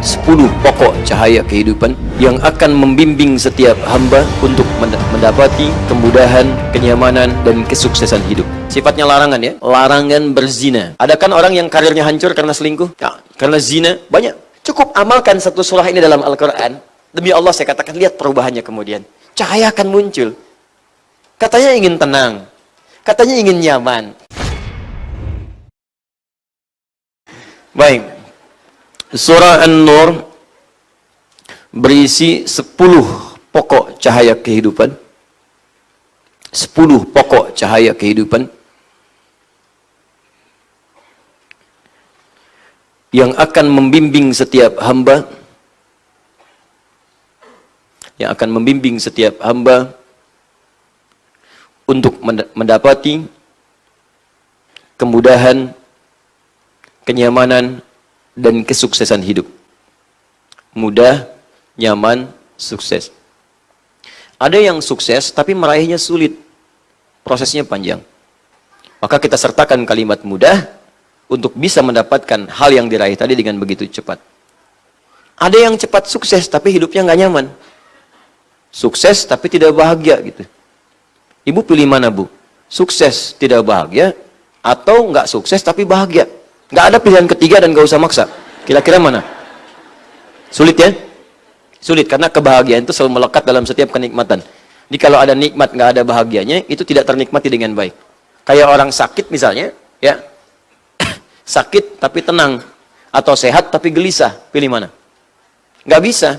10 pokok cahaya kehidupan yang akan membimbing setiap hamba untuk mendapati kemudahan, kenyamanan, dan kesuksesan hidup. Sifatnya larangan ya, larangan berzina. Ada kan orang yang karirnya hancur karena selingkuh? Ya, karena zina, banyak. Cukup amalkan satu surah ini dalam Al-Quran. Demi Allah saya katakan, lihat perubahannya kemudian. Cahaya akan muncul. Katanya ingin tenang, katanya ingin nyaman. Baik, surah An-Nur berisi 10 pokok cahaya kehidupan. 10 pokok cahaya kehidupan yang akan membimbing setiap hamba, yang akan membimbing setiap hamba untuk mendapati kemudahan, kenyamanan, dan kesuksesan hidup. Mudah, nyaman, sukses. Ada yang sukses tapi meraihnya sulit, prosesnya panjang. Maka kita sertakan kalimat mudah untuk bisa mendapatkan hal yang diraih tadi dengan begitu cepat. Ada yang cepat sukses tapi hidupnya nggak nyaman. Sukses tapi tidak bahagia gitu. Ibu pilih mana, Bu? Sukses tidak bahagia atau nggak sukses tapi bahagia? Nggak ada pilihan ketiga dan nggak usah maksa. Kira-kira mana? Sulit ya? Sulit karena kebahagiaan itu selalu melekat dalam setiap kenikmatan. Jadi kalau ada nikmat nggak ada bahagianya, itu tidak ternikmati dengan baik. Kayak orang sakit misalnya, ya sakit tapi tenang, atau sehat tapi gelisah, pilih mana? Nggak bisa.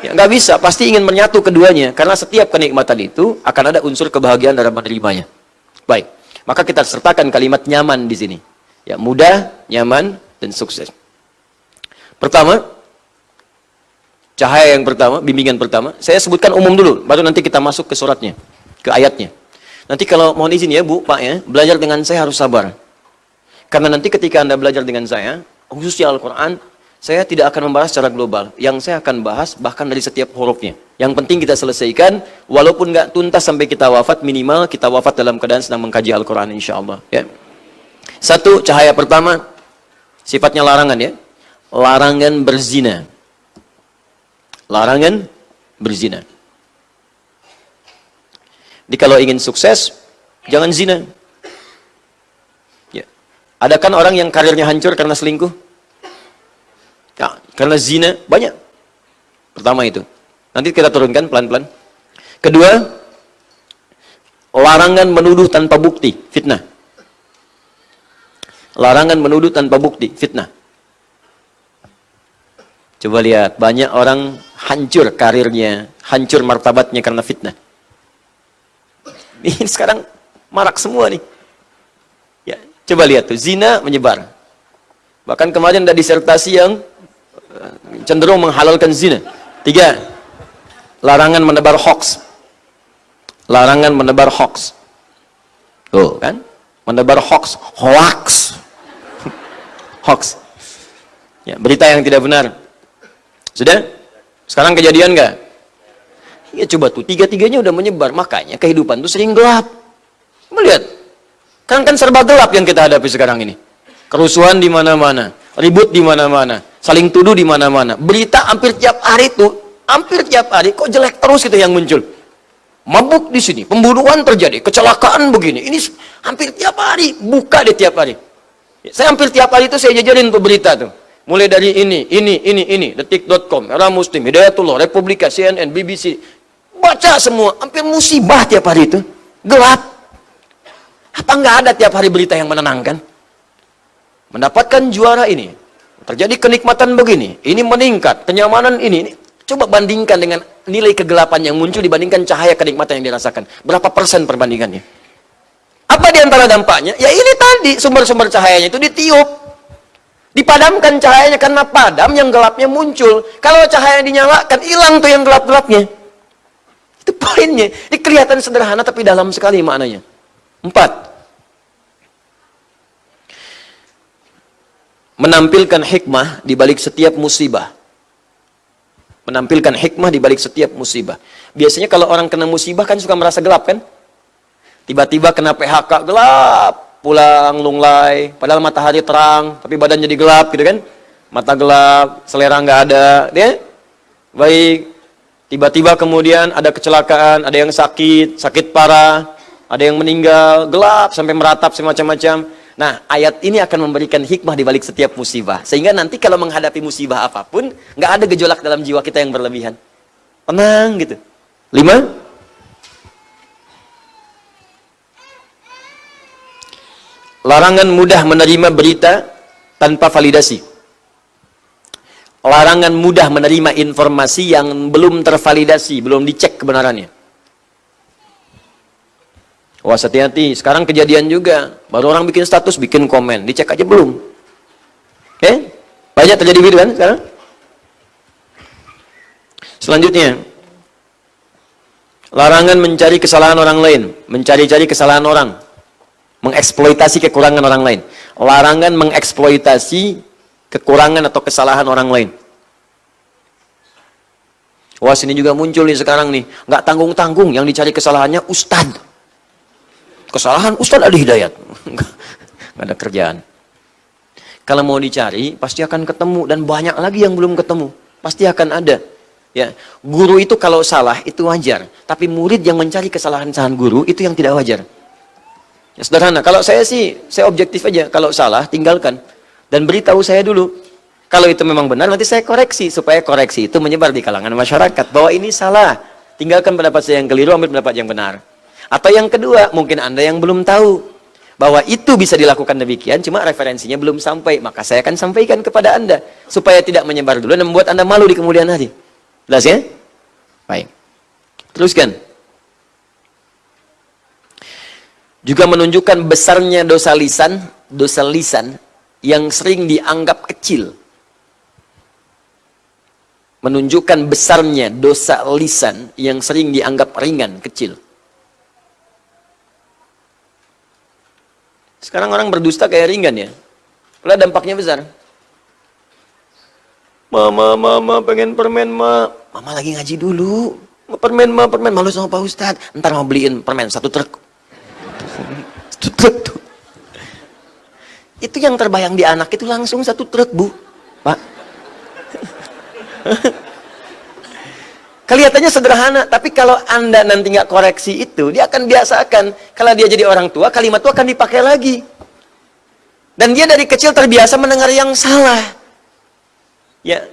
Ya, nggak bisa, pasti ingin menyatu keduanya, karena setiap kenikmatan itu akan ada unsur kebahagiaan dalam menerimanya. Baik, maka kita sertakan kalimat nyaman di sini. Ya, mudah, nyaman, dan sukses. Pertama, cahaya yang pertama, bimbingan pertama, saya sebutkan umum dulu, baru nanti kita masuk ke suratnya, ke ayatnya. Nanti kalau mohon izin ya Bu, Pak ya, belajar dengan saya harus sabar. Karena nanti ketika Anda belajar dengan saya, khususnya Al-Quran, saya tidak akan membahas secara global. Yang saya akan bahas bahkan dari setiap hurufnya. Yang penting kita selesaikan, walaupun nggak tuntas sampai kita wafat, minimal kita wafat dalam keadaan sedang mengkaji Al-Quran insya Allah. Ya. Satu, cahaya pertama, sifatnya larangan ya. Larangan berzina. Larangan berzina. Jadi kalau ingin sukses, jangan zina. Ya. Ada kan orang yang karirnya hancur karena selingkuh? Ya, karena zina, banyak. Pertama itu. Nanti kita turunkan pelan-pelan. Kedua, larangan menuduh tanpa bukti, fitnah. Larangan menuduh tanpa bukti, fitnah. Coba lihat, banyak orang hancur karirnya, hancur martabatnya karena fitnah. Ini sekarang marak semua nih. Ya, coba lihat tuh, zina menyebar. Bahkan kemarin ada disertasi yang cenderung menghalalkan zina. 3, larangan menebar hoax. Larangan menebar hoax. Tuh kan, menebar hoax, hoax. Hoax. Ya, berita yang tidak benar. Sudah? Sekarang kejadian nggak? Ya coba tuh, 3-tiganya udah menyebar. Makanya kehidupan tuh sering gelap. Melihat, kan serba gelap yang kita hadapi sekarang ini. Kerusuhan di mana-mana, ribut di mana-mana, saling tuduh di mana-mana. Berita hampir tiap hari tuh, hampir tiap hari kok jelek terus gitu yang muncul. Mabuk di sini, pembunuhan terjadi, kecelakaan begini. Ini hampir tiap hari, buka di tiap hari. Saya hampir tiap hari itu saya jajarin tuh berita tuh. Mulai dari ini, detik.com, Era Muslim, Hidayatullah, Republika, CNN, BBC. Baca semua, hampir musibah tiap hari itu. Gelap. Apa nggak ada tiap hari berita yang menenangkan? Mendapatkan juara ini, terjadi kenikmatan begini, ini meningkat, kenyamanan ini. Coba bandingkan dengan nilai kegelapan yang muncul dibandingkan cahaya kenikmatan yang dirasakan. Berapa persen perbandingannya? Apa di antara dampaknya? Ya ini tadi, sumber-sumber cahayanya itu ditiup. Dipadamkan cahayanya karena padam, yang gelapnya muncul. Kalau cahaya dinyalakan, hilang tuh yang gelap-gelapnya. Itu poinnya. Ini kelihatan sederhana tapi dalam sekali maknanya. 4. Menampilkan hikmah di balik setiap musibah. Menampilkan hikmah di balik setiap musibah. Biasanya kalau orang kena musibah kan suka merasa gelap kan? Tiba-tiba kena PHK, gelap. Pulang lunglai, padahal matahari terang, tapi badan jadi gelap gitu kan? mata gelap, selera nggak ada, ya. Baik, tiba-tiba kemudian ada kecelakaan, ada yang sakit, sakit parah, ada yang meninggal, gelap sampai meratap semacam-macam. Nah, ayat ini akan memberikan hikmah di balik setiap musibah. Sehingga nanti kalau menghadapi musibah apapun, nggak ada gejolak dalam jiwa kita yang berlebihan. Tenang gitu. 5. Larangan mudah menerima berita tanpa validasi. Larangan mudah menerima informasi yang belum tervalidasi, belum dicek kebenarannya. Wah, hati-hati, sekarang kejadian juga. Baru orang bikin status, bikin komen, dicek aja belum. Banyak terjadi gitu kan sekarang. Selanjutnya, larangan mencari kesalahan orang lain, mencari-cari kesalahan orang, mengeksploitasi kekurangan orang lain. Larangan mengeksploitasi kekurangan atau kesalahan orang lain. Wah, sini juga muncul nih sekarang nih, nggak tanggung-tanggung yang dicari kesalahannya ustadz. Kesalahan Ustadz Ali Hidayat. Nggak ada kerjaan. Kalau mau dicari, pasti akan ketemu. Dan banyak lagi yang belum ketemu. Pasti akan ada. Ya, guru itu kalau salah, itu wajar. Tapi murid yang mencari kesalahan-kesalahan guru, itu yang tidak wajar. Ya, sederhana. Kalau saya sih, saya objektif aja. Kalau salah, tinggalkan. Dan beritahu saya dulu. Kalau itu memang benar, nanti saya koreksi. Supaya koreksi itu menyebar di kalangan masyarakat. Bahwa ini salah. Tinggalkan pendapat saya yang keliru, ambil pendapat yang benar. Atau yang kedua, mungkin Anda yang belum tahu bahwa itu bisa dilakukan demikian, cuma referensinya belum sampai, maka saya akan sampaikan kepada Anda supaya tidak menyebar dulu dan membuat Anda malu di kemudian hari. Jelas ya? Baik. Teruskan. Juga menunjukkan besarnya dosa lisan yang sering dianggap kecil. Menunjukkan besarnya dosa lisan yang sering dianggap ringan, kecil. Sekarang orang berdusta kayak ringan ya. Padahal dampaknya besar. Mama pengen permen, ma. Mama lagi ngaji dulu. Permen, malu sama Pak Ustadz. Ntar mau beliin permen 1 truk. 1 truk tuh. Itu yang terbayang di anak itu langsung 1 truk, Bu. Pak. Kelihatannya sederhana, tapi kalau Anda nanti nggak koreksi itu, dia akan biasakan. Kalau dia jadi orang tua, kalimat itu akan dipakai lagi. Dan dia dari kecil terbiasa mendengar yang salah. Ya,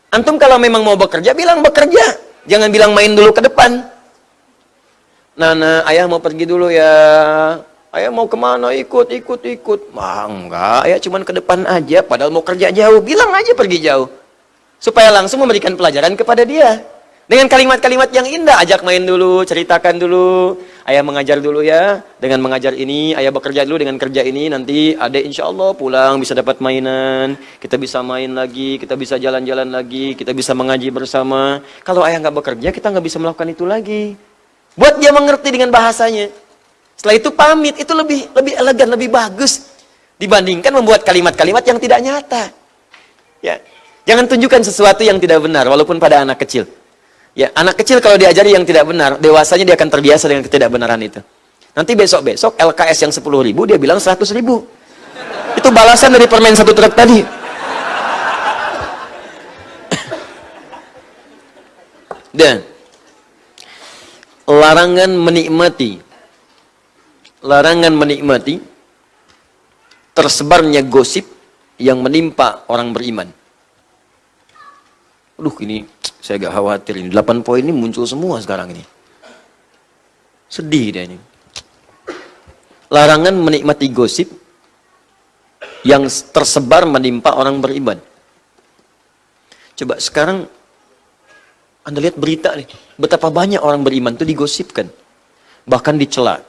antum kalau memang mau bekerja, bilang bekerja. Jangan bilang main dulu ke depan. Nana, ayah mau pergi dulu ya. Ayah mau kemana? Ikut. Wah, enggak, ayah cuman ke depan aja. Padahal mau kerja jauh. Bilang aja pergi jauh. Supaya langsung memberikan pelajaran kepada dia. Dengan kalimat-kalimat yang indah, ajak main dulu, ceritakan dulu. Ayah mengajar dulu ya, dengan mengajar ini, ayah bekerja dulu dengan kerja ini, nanti adek insya Allah pulang bisa dapat mainan, kita bisa main lagi, kita bisa jalan-jalan lagi, kita bisa mengaji bersama. Kalau ayah nggak bekerja, kita nggak bisa melakukan itu lagi. Buat dia mengerti dengan bahasanya. Setelah itu pamit, itu lebih elegan, lebih bagus dibandingkan membuat kalimat-kalimat yang tidak nyata. Ya, jangan tunjukkan sesuatu yang tidak benar, walaupun pada anak kecil. Ya, anak kecil kalau diajari yang tidak benar, dewasanya dia akan terbiasa dengan ketidakbenaran itu. Nanti besok-besok LKS yang 10.000 dia bilang 100.000. Itu balasan dari permen 1 truk tadi. Dan larangan menikmati tersebarnya gosip yang menimpa orang beriman. Aduh, ini saya agak khawatir ini. 8 poin ini muncul semua sekarang ini. Sedih dia ini. Larangan menikmati gosip yang tersebar menimpa orang beriman. Coba sekarang Anda lihat berita nih. Betapa banyak orang beriman itu digosipkan. Bahkan dicela.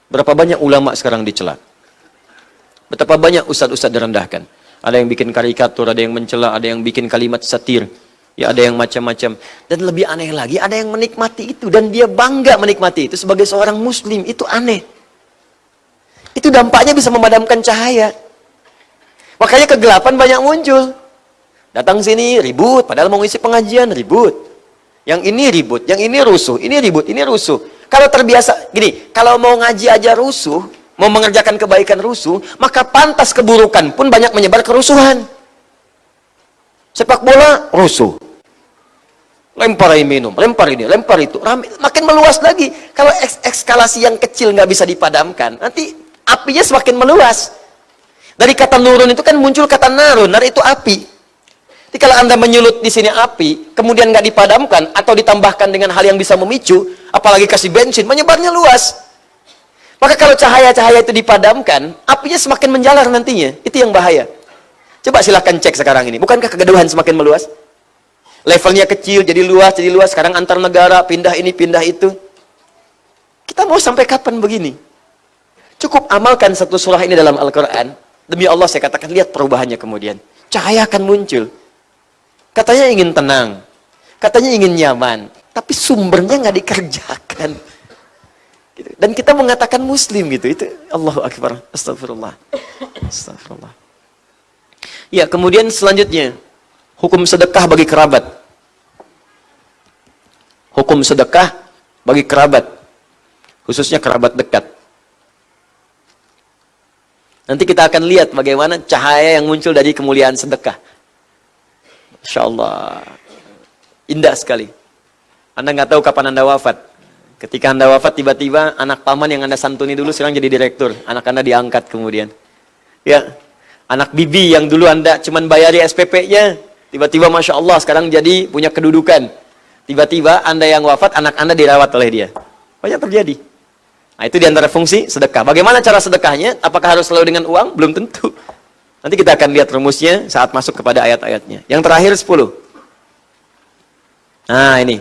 Berapa banyak ulama sekarang dicela. Betapa banyak ustadz-ustadz direndahkan. Ada yang bikin karikatur, ada yang mencela, ada yang bikin kalimat satir. Ya, ada yang macam-macam. Dan lebih aneh lagi, ada yang menikmati itu. Dan dia bangga menikmati itu sebagai seorang muslim. Itu aneh. Itu dampaknya bisa memadamkan cahaya. Makanya kegelapan banyak muncul. Datang sini ribut, padahal mau ngisi pengajian ribut. Yang ini ribut, yang ini rusuh, ini ribut, ini rusuh. Kalau terbiasa, gini, kalau mau ngaji aja rusuh, mau mengerjakan kebaikan rusuh, maka pantas keburukan pun banyak menyebar kerusuhan. Sepak bola, rusuh. Lempar minum, lempar ini, lempar itu. Makin meluas lagi. Kalau ekskalasi yang kecil nggak bisa dipadamkan, nanti apinya semakin meluas. Dari kata nurun itu kan muncul kata narun. Nar itu api. Jadi kalau Anda menyulut di sini api, kemudian nggak dipadamkan, atau ditambahkan dengan hal yang bisa memicu, apalagi kasih bensin, menyebarnya luas. Maka kalau cahaya-cahaya itu dipadamkan, apinya semakin menjalar nantinya. Itu yang bahaya. Coba silahkan cek sekarang ini. Bukankah kegaduhan semakin meluas? Levelnya kecil, jadi luas, jadi luas. Sekarang antar negara, pindah ini, pindah itu. Kita mau sampai kapan begini? Cukup amalkan satu surah ini dalam Al-Quran. Demi Allah saya katakan, lihat perubahannya kemudian. Cahaya akan muncul. Katanya ingin tenang. Katanya ingin nyaman. Tapi sumbernya nggak dikerjakan. Gitu. Dan kita mengatakan muslim gitu. Itu Allahu Akbar. Astagfirullah. Astagfirullah. Ya, kemudian selanjutnya. Hukum sedekah bagi kerabat. Hukum sedekah bagi kerabat. Khususnya kerabat dekat. Nanti kita akan lihat bagaimana cahaya yang muncul dari kemuliaan sedekah. Masya Allah. Indah sekali. Anda nggak tahu kapan Anda wafat. Ketika Anda wafat, tiba-tiba anak paman yang Anda santuni dulu sekarang jadi direktur. Anak Anda diangkat kemudian. Ya, anak bibi yang dulu Anda cuman bayari SPP-nya. Tiba-tiba Masya Allah sekarang jadi punya kedudukan. Tiba-tiba Anda yang wafat, anak Anda dirawat oleh dia. Banyak terjadi. Nah, itu diantara fungsi sedekah. Bagaimana cara sedekahnya? Apakah harus selalu dengan uang? Belum tentu. Nanti kita akan lihat rumusnya saat masuk kepada ayat-ayatnya. Yang terakhir 10. Nah ini.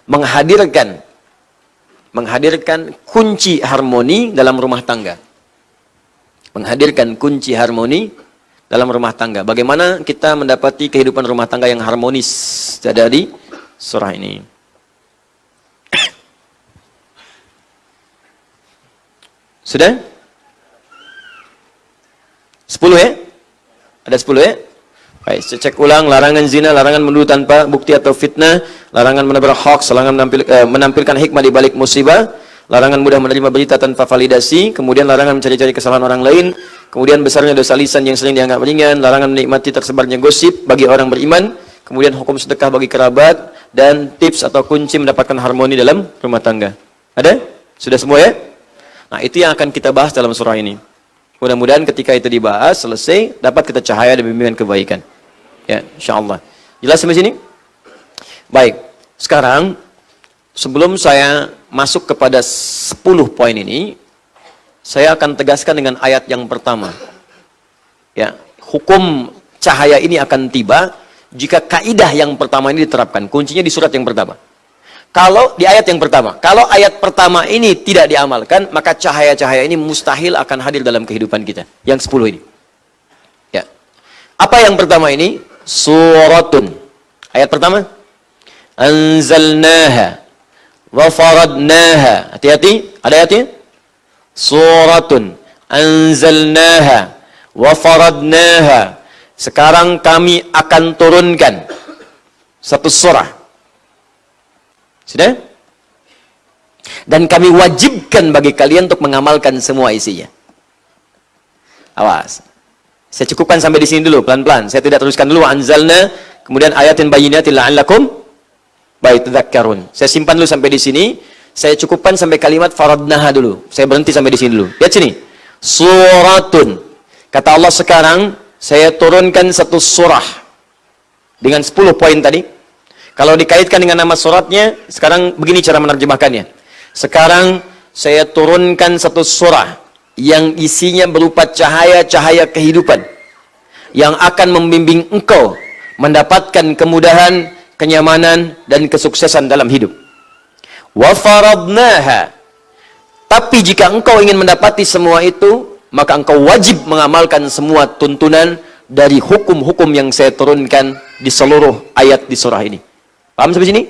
Menghadirkan kunci harmoni dalam rumah tangga. Menghadirkan kunci harmoni dalam rumah tangga. Bagaimana kita mendapati kehidupan rumah tangga yang harmonis dari surah ini. Sudah? 10 ya? Ada 10 ya? Baik, saya cek ulang. Larangan zina, larangan menuduh tanpa bukti atau fitnah, larangan menebar hoax, larangan menampilkan hikmah di balik musibah, larangan mudah menerima berita tanpa validasi, kemudian larangan mencari-cari kesalahan orang lain, kemudian besarnya dosa lisan yang sering dianggap ringan, larangan menikmati tersebarnya gosip bagi orang beriman, kemudian hukum sedekah bagi kerabat, dan tips atau kunci mendapatkan harmoni dalam rumah tangga. Ada? Sudah semua ya? Nah, itu yang akan kita bahas dalam surah ini. Mudah-mudahan ketika itu dibahas, selesai, dapat kita cahaya dan bimbingan kebaikan. Ya, insyaAllah. Jelas sampai sini? Baik, sekarang sebelum saya masuk kepada 10 poin ini, saya akan tegaskan dengan ayat yang pertama. Ya, hukum cahaya ini akan tiba jika kaidah yang pertama ini diterapkan. Kuncinya di surat yang pertama. Kalau di ayat yang pertama, kalau ayat pertama ini tidak diamalkan, maka cahaya-cahaya ini mustahil akan hadir dalam kehidupan kita. Yang 10 ini. Ya. Apa yang pertama ini? Suratun. Ayat pertama. Anzalnaha wa faradnaha. Hati-hati, ada ayatnya? Suratun. Anzalnaha wa faradnaha. Sekarang kami akan turunkan satu surah. Sudah? Dan kami wajibkan bagi kalian untuk mengamalkan semua isinya. Awas. Saya cukupkan sampai di sini dulu, pelan-pelan. Saya tidak teruskan dulu. Anzalna, kemudian ayatin bayyinatin la'allakum tadhakkarun. Saya simpan dulu sampai di sini. Saya cukupkan sampai kalimat faradnaha dulu. Saya berhenti sampai di sini dulu. Lihat sini. Suratun. Kata Allah sekarang, saya turunkan satu surah. Dengan 10 poin tadi. Kalau dikaitkan dengan nama suratnya, sekarang begini cara menerjemahkannya. Sekarang saya turunkan satu surah yang isinya berupa cahaya-cahaya kehidupan yang akan membimbing engkau mendapatkan kemudahan, kenyamanan, dan kesuksesan dalam hidup. Wa faradnaha. Tapi jika engkau ingin mendapati semua itu, maka engkau wajib mengamalkan semua tuntunan dari hukum-hukum yang saya turunkan di seluruh ayat di surah ini. Paham sampai sini?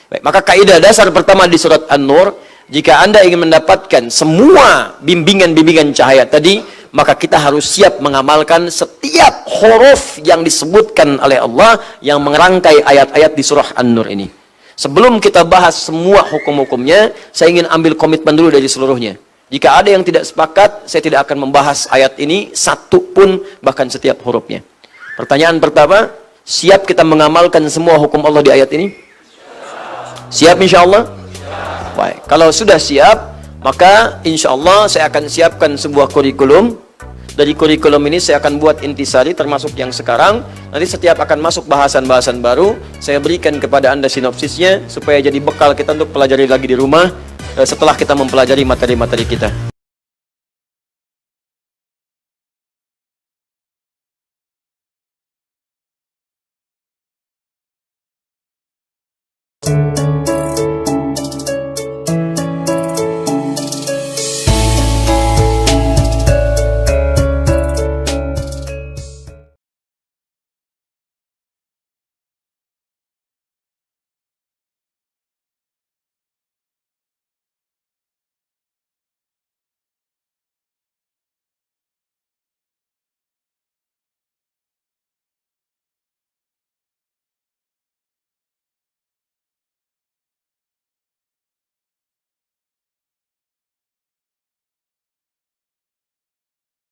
Baik, maka kaidah dasar pertama di surat An-Nur, jika Anda ingin mendapatkan semua bimbingan-bimbingan cahaya tadi, maka kita harus siap mengamalkan setiap huruf yang disebutkan oleh Allah yang mengerangkai ayat-ayat di surah An-Nur ini. Sebelum kita bahas semua hukum-hukumnya, saya ingin ambil komitmen dulu dari seluruhnya. Jika ada yang tidak sepakat, saya tidak akan membahas ayat ini satu pun, bahkan setiap hurufnya. Pertanyaan pertama, Siap kita mengamalkan semua hukum Allah di ayat ini? Siap insya Allah? Baik, kalau sudah siap, maka insya Allah saya akan siapkan sebuah kurikulum. Dari kurikulum ini saya akan buat intisari termasuk yang sekarang. Nanti setiap akan masuk bahasan-bahasan baru, saya berikan kepada Anda sinopsisnya supaya jadi bekal kita untuk pelajari lagi di rumah setelah kita mempelajari materi-materi kita.